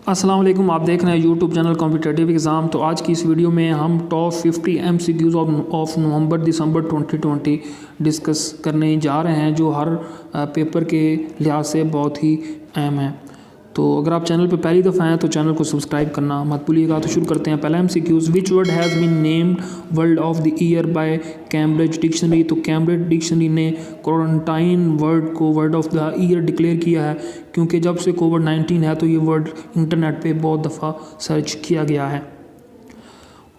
अस्सलाम वालेकुम, आप देख रहे हैं यूट्यूब चैनल कॉम्पिटिटिव एग्ज़ाम। तो आज की इस वीडियो में हम top 50 MCQs of November December 2020 discuss करने जा रहे हैं, जो हर पेपर के लिहाज से बहुत ही अहम है। तो अगर आप चैनल पर पहली दफ़ा हैं तो चैनल को सब्सक्राइब करना मत भूलिएगा। तो शुरू करते हैं। पहला MCQs, which word has been named word of the year by Cambridge dictionary. तो कैम्ब्रिज डिक्शनरी ने क्वारंटाइन वर्ड को word of the year declare किया है, क्योंकि जब से कोविड-19 है तो ये वर्ड इंटरनेट पे बहुत दफ़ा सर्च किया गया है।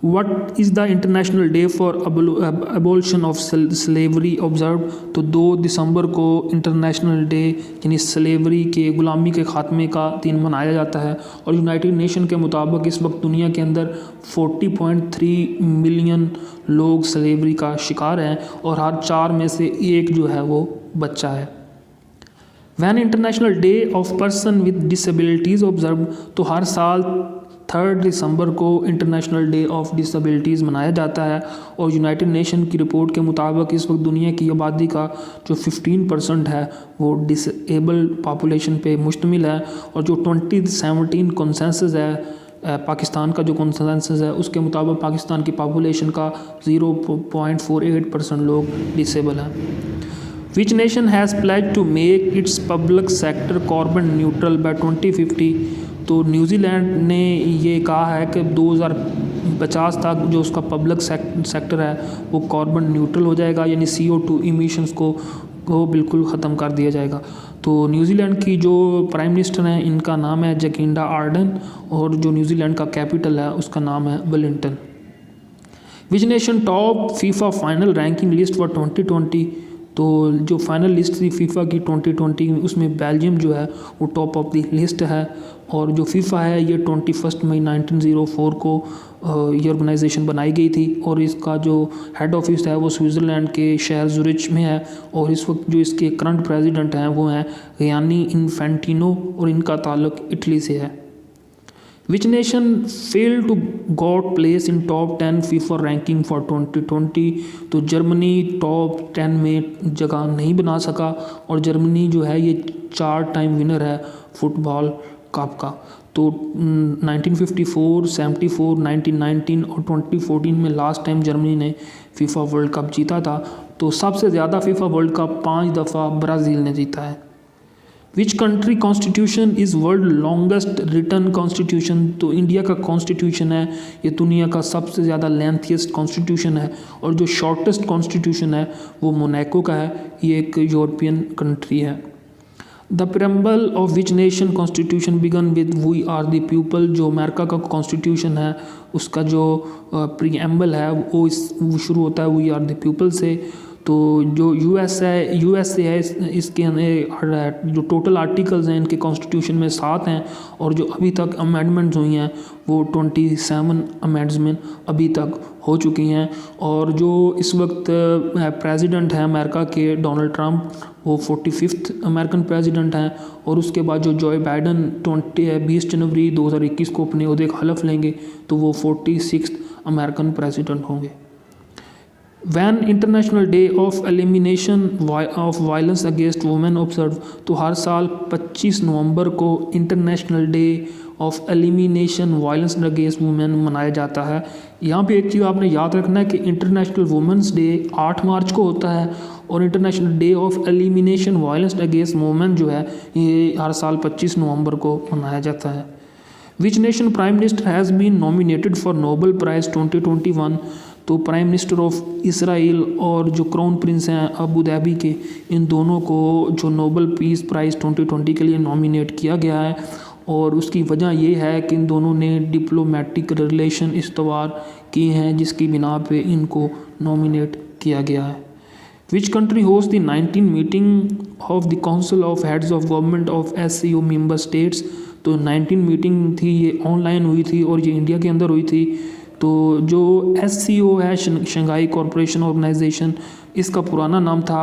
What is the international day for abolition of slavery observed? तो 2 दिसंबर को इंटरनेशनल डे यानी स्लेवरी के गुलामी के ख़ात्मे का दिन मनाया जाता है। और यूनाइटेड नेशन के मुताबिक इस वक्त दुनिया के अंदर 40.3 मिलियन लोग स्लेवरी का शिकार हैं और हर 4 में से 1 जो है वो बच्चा है। When international day of person with disabilities observe. तो हर साल 3 दिसंबर को इंटरनेशनल डे ऑफ डिसेबिलिटीज़ मनाया जाता है। और यूनाइटेड नेशन की रिपोर्ट के मुताबिक इस वक्त दुनिया की आबादी का जो 15% है वो डिसेबल पॉपुलेशन पे मुश्तमिल है। और जो 2017 कंसेंसस है पाकिस्तान का, जो कंसेंसस है उसके मुताबिक पाकिस्तान की पॉपुलेशन का 0.48% लोग डिसेबल हैं। Which nation has pledged to make its public sector carbon neutral by 2050? तो न्यूजीलैंड ने ये कहा है कि 2050 तक जो उसका पब्लिक सेक्टर है वो कार्बन न्यूट्रल हो जाएगा, यानी CO2 इमिशंस को बिल्कुल ख़त्म कर दिया जाएगा। तो न्यूजीलैंड की जो प्राइम मिनिस्टर हैं इनका नाम है जकिंडा आर्डन, और जो न्यूजीलैंड का कैपिटल है उसका नाम है Wellington. Which nation top FIFA final ranking list for 2020? तो जो फाइनल लिस्ट थी फीफा की 2020 उसमें बेल्जियम जो है वो टॉप ऑफ द लिस्ट है। और जो फीफा है ये 21 मई 1904 को ये ऑर्गेनाइजेशन बनाई गई थी, और इसका जो हेड ऑफिस है वो स्विट्ज़रलैंड के शहर ज़ुरिच में है। और इस वक्त जो इसके करंट प्रेसिडेंट हैं वो हैं गियानी इन्फेंटिनो, और इनका ताल्लुक इटली से है। Which nation failed to got place in top 10 FIFA ranking for 2020? तो जर्मनी टॉप 10 में जगह नहीं बना सका, और जर्मनी जो है ये 4 टाइम विनर है फुटबॉल कप का। तो 1954, 74, 1919 और 2014 में लास्ट टाइम जर्मनी ने फीफा वर्ल्ड कप जीता था। तो सबसे ज़्यादा फीफा वर्ल्ड कप 5 दफ़ा ब्राज़ील ने जीता है। Which country constitution is world longest written constitution? तो इंडिया का कॉन्स्टिट्यूशन है ये दुनिया का सबसे ज़्यादा लेंथीस्ट कॉन्स्टिट्यूशन है, और जो शॉर्टेस्ट कॉन्स्टिट्यूशन है वो मोनाको का है, ये एक यूरोपियन कंट्री है। The preamble of which nation constitution began with we are the people? जो अमेरिका का कॉन्स्टिट्यूशन है उसका जो प्रीएम्बल है वो शुरू होता है वी आर द पीपल से। तो जो यूएसए है इसके जो टोटल आर्टिकल्स हैं इनके कॉन्स्टिट्यूशन में 7 हैं, और जो अभी तक अमेंडमेंट्स हुई हैं वो 27 अमेंडमेंट अभी तक हो चुकी हैं। और जो इस वक्त प्रेसिडेंट हैं अमेरिका के डोनाल्ड ट्रंप, वो 45th अमेरिकन प्रेसिडेंट हैं। और उसके बाद जो जो बाइडन 20 जनवरी 2021 को अपने ओहदे का हलफ लेंगे तो वो 46th अमेरिकन प्रेसिडेंट होंगे। When international day of elimination of violence against women observe? तो हर साल 25 नवंबर को international day of elimination violence against women मनाया जाता है। यहाँ पे एक चीज़ आपने याद रखना है कि इंटरनेशनल वुमेंस डे 8 मार्च को होता है, और international day of elimination violence against women जो है ये हर साल 25 नवंबर को मनाया जाता है। Which nation prime minister has been nominated for Nobel prize 2021? तो प्राइम मिनिस्टर ऑफ इसराइल और जो क्राउन प्रिंस हैं अबू धाबी के, इन दोनों को जो नोबेल पीस प्राइज़ 2020 के लिए नॉमिनेट किया गया है। और उसकी वजह ये है कि इन दोनों ने डिप्लोमेटिक रिलेशन इस्तवार किए हैं, जिसकी बिना पे इनको नॉमिनेट किया गया है। Which country host the 19 meeting of the council of heads of government of SCO member states? तो 19 मीटिंग थी ये ऑनलाइन हुई थी और ये इंडिया के अंदर हुई थी। तो जो SCO है शंघाई कॉरपोरेशन ऑर्गेनाइजेशन, इसका पुराना नाम था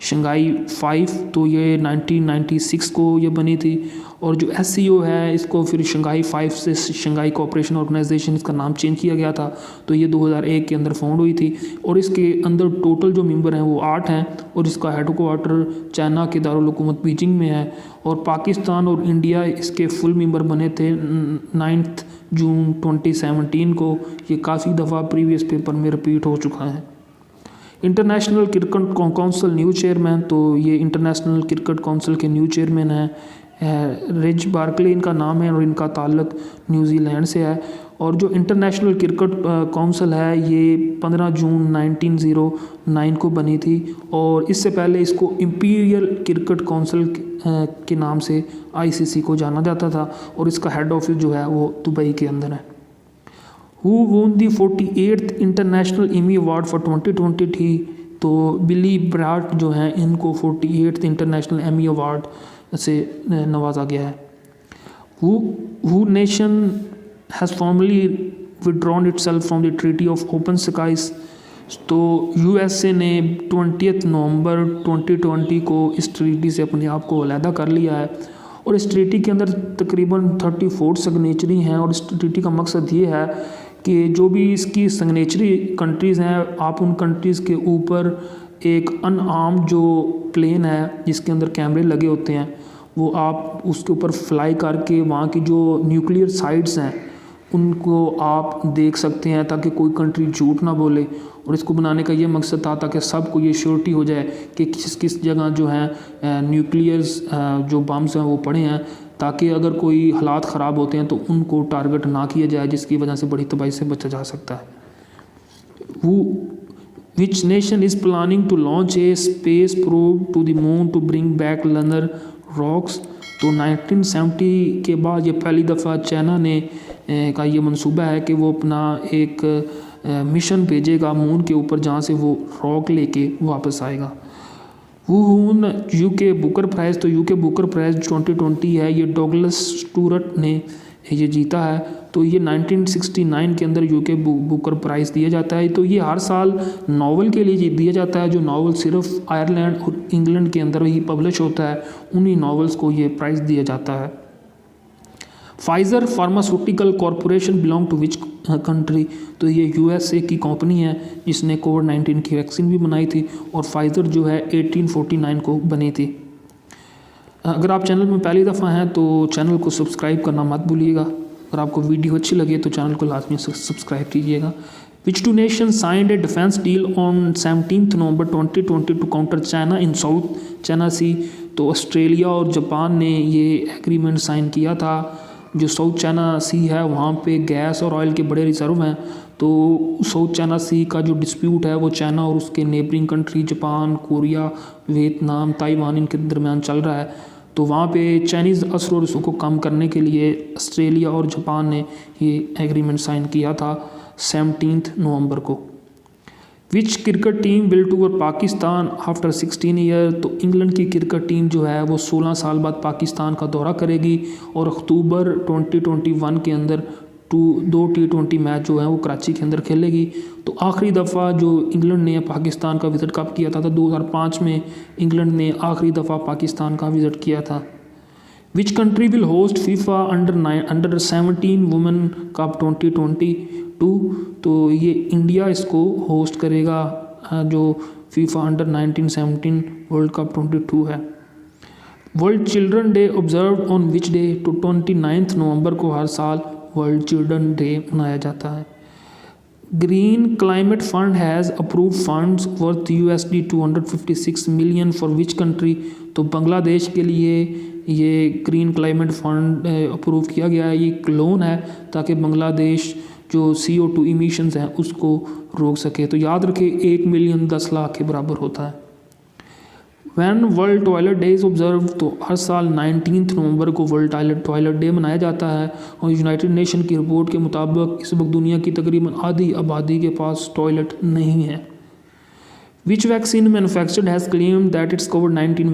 शंघाई 5, तो ये 1996 को ये बनी थी। और जो SCO है इसको फिर शंघाई 5 से शंघाई कोऑपरेशन ऑर्गेनाइजेशन इसका नाम चेंज किया गया था। तो ये 2001 के अंदर फाउंड हुई थी और इसके अंदर टोटल जो मेंबर हैं वो 8 हैं और इसका हेडक्वार्टर चाइना के दारुल हुकूमत बीजिंग में है। और पाकिस्तान और इंडिया इसके फुल मेंबर बने थे 9 जून 2017 को। ये काफ़ी दफ़ा प्रीवियस पेपर में रिपीट हो चुका है। International cricket council new chairman, तो ये इंटरनेशनल क्रिकेट काउंसिल के न्यू चेयरमैन हैं रिच बार्कले इनका नाम है और इनका ताल्लुक न्यूजीलैंड से है। और जो इंटरनेशनल क्रिकेट काउंसिल है ये 15 जून 1909 को बनी थी और इससे पहले इसको इंपीरियल क्रिकेट काउंसिल के नाम से ICC को जाना जाता था और इसका हेड ऑफिस जो है वो दुबई के अंदर है। Who won the 48th international Emmy award for 2020 थी, तो बिली ब्राट जो हैं इनको 48th इंटरनेशनल एमी अवार्ड से नवाजा गया है। Who nation has formally withdrawn itself from the Treaty of Open Skies, तो USA ने 20 नवंबर 2020 को इस ट्रीटी से अपने आप को अलहदा कर लिया है और इस ट्रीटी के अंदर तकरीबन 34 सिग्नेचरी हैं और इस ट्रीटी का मकसद ये है कि जो भी इसकी सिग्नेचरी कंट्रीज़ हैं आप उन कंट्रीज़ के ऊपर एक अनआर्म जो प्लेन है जिसके अंदर कैमरे लगे होते हैं वो आप उसके ऊपर फ्लाई करके वहाँ की जो न्यूक्लियर साइट्स हैं उनको आप देख सकते हैं ताकि कोई कंट्री झूठ ना बोले। और इसको बनाने का ये मकसद था ताकि सबको ये श्योरिटी हो जाए कि किस किस जगह जो है न्यूक्लियर्स जो बम्स हैं वो पड़े हैं ताकि अगर कोई हालात ख़राब होते हैं तो उनको टारगेट ना किया जाए जिसकी वजह से बड़ी तबाही से बचा जा सकता है। Which nation is planning to launch a space probe to the moon to bring back lunar rocks, तो 1970 के बाद ये पहली दफ़ा चाइना ने का ये मंसूबा है कि वो अपना एक मिशन भेजेगा मून के ऊपर जहाँ से वो रॉक लेके वापस आएगा। वून UK बुकर प्राइज़, तो UK बुकर प्राइज़ 2020 है ये डॉगलस स्टूअर्ट ने ये जीता है। तो ये 1969 के अंदर UK बुकर प्राइज़ दिया जाता है। तो ये हर साल नावल के लिए दिया जाता है जो नावल सिर्फ आयरलैंड और इंग्लैंड के अंदर ही पब्लिश होता है, उन्हीं नावल्स को ये प्राइज़ दिया जाता है। Pfizer pharmaceutical corporation belong to which country, तो ये USA की कंपनी है जिसने कोविड-19 की वैक्सीन भी बनाई थी और फाइज़र जो है 1849 को बनी थी। अगर आप चैनल में पहली दफ़ा हैं तो चैनल को सब्सक्राइब करना मत भूलिएगा। अगर आपको वीडियो अच्छी लगे तो चैनल को लाजमी सब्सक्राइब कीजिएगा। Which two nation signed a defence deal on 17 November 2020 to counter China in South China Sea, तो ऑस्ट्रेलिया और जापान ने ये एग्रीमेंट साइन किया था। जो साउथ चाइना सी है वहाँ पे गैस और ऑयल के बड़े रिजर्व हैं, तो साउथ चाइना सी का जो डिस्प्यूट है वो चाइना और उसके neighbouring country Japan, Korea, Vietnam, Taiwan इनके दरमियान चल रहा है। तो वहाँ पे चाइनीज़ असर और उसको कम करने के लिए ऑस्ट्रेलिया और जापान ने ये एग्रीमेंट साइन किया था 17 नवंबर को। Which cricket team will tour Pakistan after 16 year, तो इंग्लैंड की क्रिकेट टीम जो है वो 16 साल बाद पाकिस्तान का दौरा करेगी और अक्टूबर 2021 के अंदर 2 T20 मैच जो है वो कराची के अंदर खेलेगी। तो आखिरी दफ़ा जो इंग्लैंड ने पाकिस्तान का विज़िट कब किया था, तो 2005 में इंग्लैंड ने आखिरी दफ़ा पाकिस्तान का विज़िट किया था। Which country will host FIFA under 17 women cup 2022, तो ये इंडिया इसको होस्ट करेगा जो फीफा अंडर 1917 वर्ल्ड कप 22 है। World children day observe on which day, तो 29 नवंबर को हर साल वर्ल्ड चिल्ड्रन डे मनाया जाता है। Green climate fund has approved funds worth USD 256 million for which country, तो बांग्लादेश के लिए ये ग्रीन क्लाइमेट फंड अप्रूव किया गया है। ये एक लोन है ताकि बांग्लादेश जो CO2 इमिशंस हैं उसको रोक सके। तो याद रखें 1 मिलियन 10 लाख के बराबर होता है। When world toilet day is observe, तो हर साल 19 नवंबर को वर्ल्ड टॉयलेट डे मनाया जाता है और यूनाइटेड नेशन की रिपोर्ट के मुताबिक इस वक्त दुनिया की तकरीबन आधी आबादी के पास टॉयलेट नहीं है। विच vaccine manufactured has claim that it's covid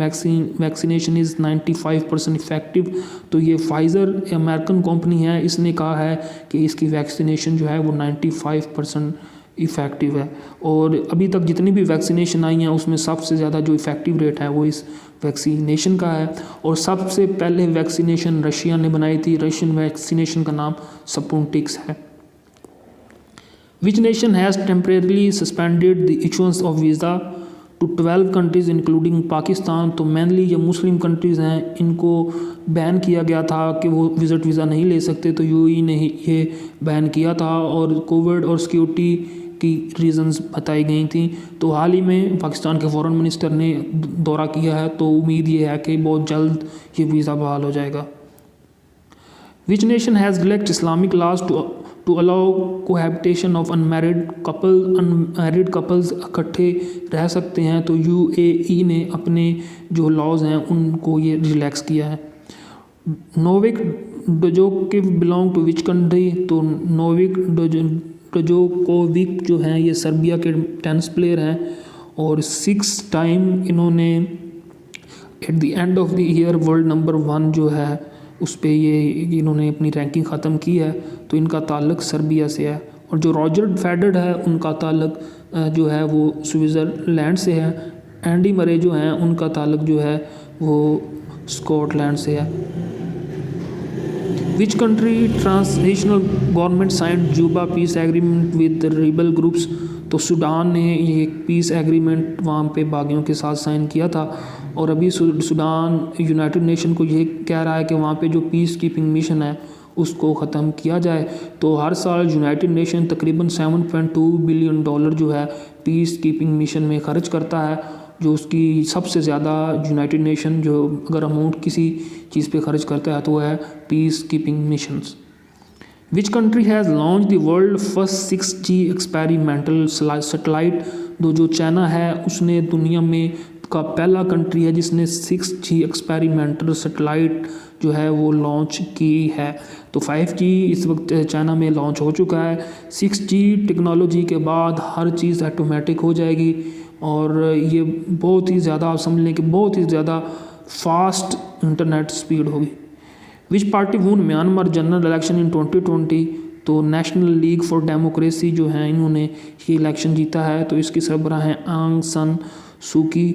vaccination is 95% effective, तो ये फाइज़र अमेरिकन कंपनी है, इसने कहा है कि इसकी वैक्सीनेशन जो है वो 95% इफ़ेक्टिव है। और अभी तक जितनी भी वैक्सीनेशन आई हैं उसमें सबसे ज़्यादा जो इफ़ेक्टिव रेट है वो इस वैक्सीनेशन का है। और सबसे पहले वैक्सीनेशन रशिया ने बनाई थी, रशियन वैक्सीनेशन का नाम स्पुतनिक है। Which nation has temporarily suspended the issuance of visa to 12 countries including Pakistan. तो मेनली जो मुस्लिम कंट्रीज़ हैं इनको बैन किया गया था कि वो विज़िट वीज़ा नहीं ले सकते, तो यूएई ने ये बैन किया था और कोविड और सिक्योरिटी की रीज़न्स बताई गई थी। तो हाल ही में पाकिस्तान के फॉरेन मिनिस्टर ने दौरा किया है, तो उम्मीद ये है कि बहुत जल्द ये वीज़ा बहाल हो जाएगा। Which nation has relaxed Islamic laws to allow cohabitation of unmarried couples इकट्ठे रह सकते हैं। तो यूएई ने अपने जो लॉज हैं उनको ये रिलैक्स किया है। नोविक जोकोविच बिलोंग टू विच कंट्री। तो नोविक जोकोविच जो हैं ये सर्बिया के टेनिस प्लेयर हैं और 6 टाइम इन्होंने at the end of the year world number 1 जो है उस पर ये इन्होंने अपनी रैंकिंग ख़त्म की है। तो इनका ताल्लुक़ सर्बिया से है। और जो रॉजर फेडरर है उनका ताल्लुक़ जो है वो स्विट्ज़रलैंड से है। एंडी मरे जो हैं उनका ताल्लुक़ जो है वो स्कॉटलैंड से है। Which country transitional government signed Juba peace agreement with rebel groups. तो सूडान ने ये पीस एग्रीमेंट वहाँ पे बागियों के साथ साइन किया था। और अभी सूडान यूनाइटेड नेशन को ये कह रहा है कि वहाँ पे जो पीस कीपिंग मिशन है उसको ख़त्म किया जाए। तो हर साल यूनाइटेड नेशन तकरीबन $7.2 बिलियन जो है पीस कीपिंग मिशन में ख़र्च करता है, जो उसकी सबसे ज़्यादा यूनाइटेड नेशन जो अगर अमाउंट किसी चीज़ पे खर्च करता है तो वह है peace keeping missions. Which country has launch the world first 6G experimental satellite. जो चाइना है उसने दुनिया में का पहला कंट्री है जिसने 6G एक्सपेरिमेंटल सैटेलाइट जो है वो लॉन्च की है। तो 5G इस वक्त चाइना में लॉन्च हो चुका है। 6G टेक्नोलॉजी के बाद हर चीज़ ऑटोमेटिक हो जाएगी और ये बहुत ही ज़्यादा, आप समझ लें कि बहुत ही ज़्यादा फास्ट इंटरनेट स्पीड होगी। Which party won Myanmar general election in 2020। तो नेशनल लीग फॉर डेमोक्रेसी जो है इन्होंने ये इलेक्शन जीता है। तो इसकी सरबराह हैं आंग सन सूकी,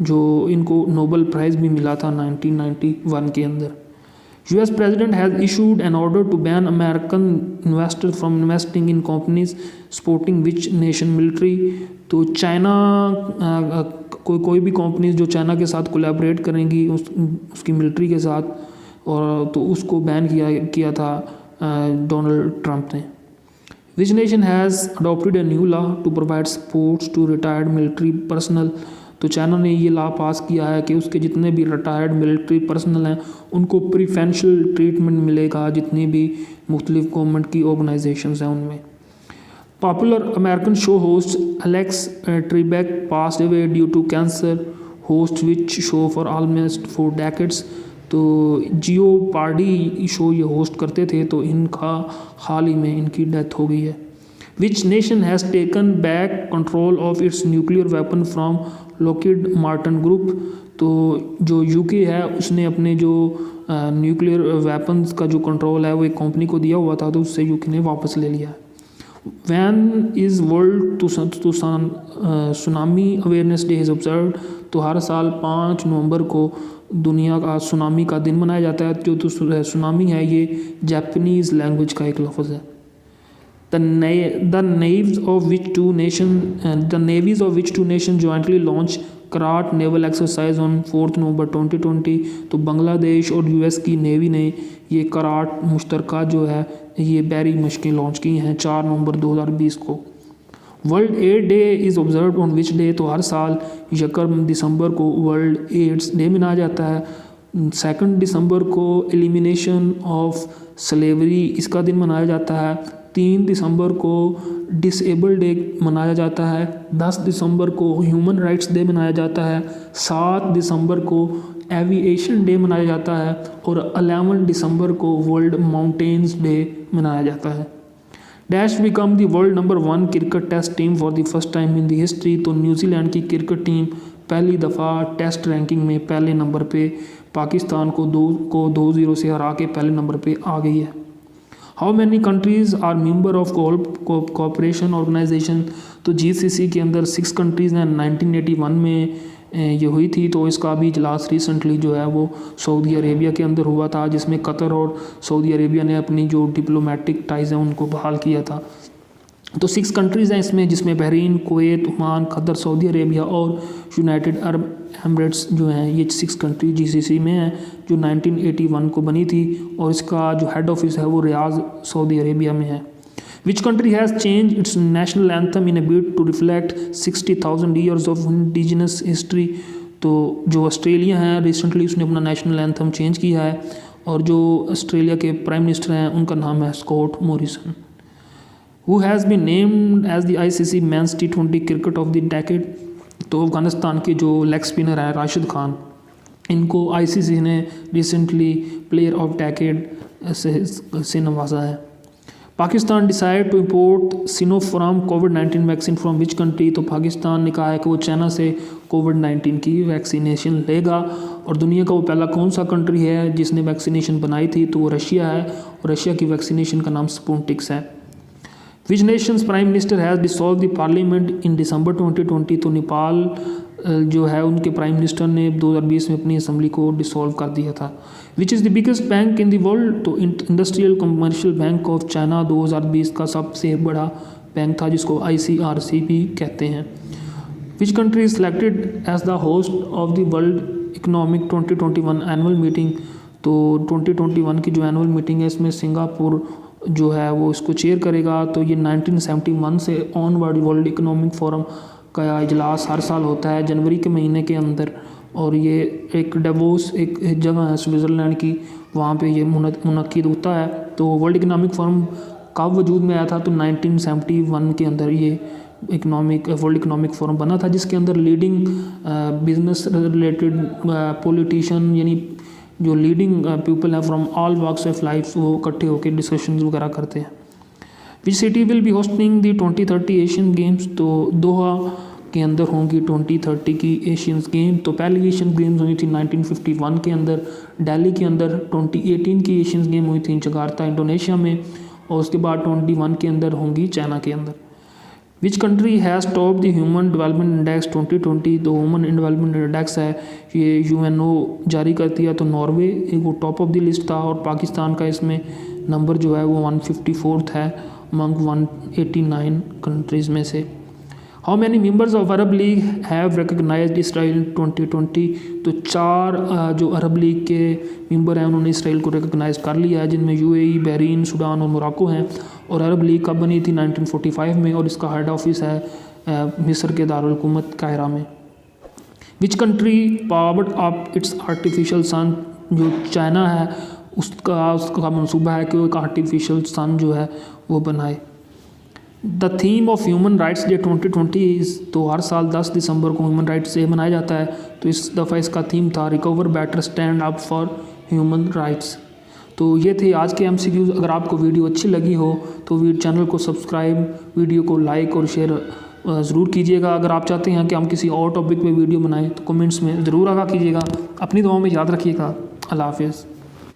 जो इनको नोबेल प्राइज़ भी मिला था 1991 के अंदर। US president has issued an order to ban American investor from investing in companies supporting which nation military. तो चाइना कोई भी कंपनीज जो चाइना के साथ कोलैबोरेट करेंगी उसकी मिलिट्री के साथ, और तो उसको बैन किया था डोनाल्ड ट्रंप ने। Which nation has adopted a new law to provide supports to retired military personal. तो चाइना ने ये लॉ पास किया है कि उसके जितने भी रिटायर्ड मिलिट्री पर्सनल हैं उनको प्रीफरेंशियल ट्रीटमेंट मिलेगा जितनी भी मुख्तलिफ गवर्नमेंट की ऑर्गेनाइजेशंस हैं उनमें। Popular American show host Alex Trebek passed away due to cancer, host which show for almost 4 decades. तो जियोपार्डी शो ये होस्ट करते थे, तो इनका हाल ही में इनकी डेथ हो गई है। Which nation has taken back control of its nuclear weapon from Lockheed Martin group. तो जो यूके है उसने अपने जो न्यूक्लियर वेपन्स का जो कंट्रोल है वो एक कंपनी को दिया हुआ था, तो उससे यूके ने वापस ले लिया। Van is world tsunami awareness day is observe. तो हर साल 5 नवंबर को दुनिया का सुनामी का दिन मनाया जाता है। जो सुनामी है ये जापानीज़ लैंग्वेज का एक लफ्ज़ है। The navies of which two nations jointly launched कराट नेवल एक्सरसाइज ऑन 4 नवंबर 2020। तो बांग्लादेश और US की नेवी ने ये कराट मुश्तरका जो है ये बहरी मशकें लॉन्च की हैं 4 नवंबर 2020 को। World AIDS day is observe on which day. तो हर साल 1 दिसंबर को वर्ल्ड एड्स डे मनाया जाता है। 2 दिसंबर को एलिमिनेशन ऑफ स्लेवरी इसका दिन मनाया जाता है। 3 दिसंबर को डिसेबल डे मनाया जाता है। 10 दिसंबर को ह्यूमन राइट्स डे मनाया जाता है। 7 दिसंबर को एविएशन डे मनाया जाता है और 11 दिसंबर को वर्ल्ड माउंटेन्स डे मनाया जाता है। Dash become the world number 1 cricket test team for the first time in the history. तो न्यूजीलैंड की क्रिकेट टीम पहली दफ़ा टेस्ट रैंकिंग में पहले नंबर पे पाकिस्तान को 2-0 से हरा के पहले नंबर पे आ गई है। How many countries are member of cooperation organization. तो GCC के अंदर 6 कंट्रीज़ हैं। 1981 में ये हुई थी। तो इसका अभी इजलास रिसेंटली जो है वो सऊदी अरेबिया के अंदर हुआ था, जिसमें कतर और सऊदी अरेबिया ने अपनी जो डिप्लोमेटिक टाइज़ हैं उनको बहाल किया था। तो 6 कंट्रीज़ हैं इसमें, जिसमें Bahrain, Kuwait, Oman, Qatar, Saudi Arabia और यूनाइटेड अरब एमिरेट्स जो हैं, ये 6 कंट्री GCC में हैं, जो 1981 को बनी थी। और इसका जो हेड ऑफिस है वो रियाद, सऊदी अरेबिया में है। Which country has change its national anthem in a bid to reflect 60,000 years of indigenous history. तो जो ऑस्ट्रेलिया है, रिसेंटली उसने अपना नेशनल एंथम चेंज किया है। और जो ऑस्ट्रेलिया के प्राइम मिनिस्टर हैं उनका नाम है Scott Morrison. Who has been named as the ICC Men's T20 Cricket of the Decade। तो अफगानिस्तान के जो लेग स्पिनर है राशिद खान, इनको ICC ने रिसेंटली प्लेयर ऑफ डेकेड से नवाजा है। Pakistan decide to import Sinopharm कोविड-19 वैक्सीन फ्रॉम विच कंट्री। तो पाकिस्तान ने कहा है कि वो चाइना से कोविड-19 की वैक्सीनेशन लेगा। और दुनिया का वो पहला कौन सा कंट्री है जिसने वैक्सीनेशन बनाई थी, तो वो रशिया है। और रशिया की वैक्सीनेशन का नाम स्पुतनिक है। Which nation's prime minister has dissolve the parliament in December 2020। तो नेपाल जो है उनके प्राइम मिनिस्टर ने 2020 में अपनी असम्बली को डिसॉल्व कर दिया था। Which is the biggest bank in the world. तो industrial commercial bank of China 2020 का सबसे बड़ा बैंक था, जिसको ICRC भी कहते हैं। Which country is selected as the host of the world economic 2021 annual meeting. तो 2021 की जो एनुअल मीटिंग है इसमें सिंगापुर जो है वो इसको चेयर करेगा। तो ये 1971 से ऑनवर्ड वर्ल्ड इकोनॉमिक फोरम का इजलास हर साल होता है जनवरी के महीने के अंदर। और ये एक डेवोस एक जगह है स्विट्ज़रलैंड की, वहाँ पे ये मुनक्किद होता है। तो वर्ल्ड इकोनॉमिक फोरम कब वजूद में आया था, तो 1971 के अंदर ये वर्ल्ड इकोनॉमिक फोरम बना था, जिसके अंदर लीडिंग बिजनेस रिलेटेड पॉलिटिशियन यानी जो लीडिंग पीपल हैं from all walks of life वो इकट्ठे होकर डिस्कशन वगैरह करते हैं। Which city will be hosting the 2030 Asian games. तो दोहा के अंदर होंगी 2030 की एशियंस गेम। तो पहली एशियन गेम्स हुई थी 1951 के अंदर दिल्ली के अंदर। 2018 की एशियंस गेम हुई थी जकार्ता इंडोनेशिया में। और उसके बाद 21 के अंदर होंगी चाइना के अंदर। विच country has top the human development index 2020। तो ह्यूमन डेवलपमेंट इंडेक्स है ये UNO जारी करती है। तो नॉर्वे वो टॉप ऑफ द लिस्ट था। और पाकिस्तान का इसमें नंबर जो है वो 154th है अमंग 189 कंट्रीज़ में से। How many members of Arab league have recognised Israel 2020। तो 4 जो अरब लीग के मेंबर हैं उन्होंने इसराइल को रिकगनाइज कर लिया है, जिनमें UAE, बहरीन, सूडान और मोरक्को हैं। और अरब लीग कब बनी थी 1945 में। और इसका हेड ऑफिस है मिस्र के दारुल हुकूमत काहिरा में। Which country powered up its artificial sun. जो चाइना है उसका मंसूबा है कि वो एक आर्टिफिशियल सन जो है वो बनाए। The theme of human rights day 2020 तो हर साल 10 दिसंबर को ह्यूमन राइट्स डे मनाया जाता है। तो इस दफ़ा इसका थीम था recover better stand up for human rights. तो ये थे आज के MCQs। अगर आपको वीडियो अच्छी लगी हो तो चैनल को सब्सक्राइब, वीडियो को लाइक और शेयर ज़रूर कीजिएगा। अगर आप चाहते हैं कि हम किसी और टॉपिक पे वीडियो बनाएं तो कमेंट्स में ज़रूर आगाह कीजिएगा। अपनी दुआओं में याद रखिएगा। अल्लाह हाफिज़।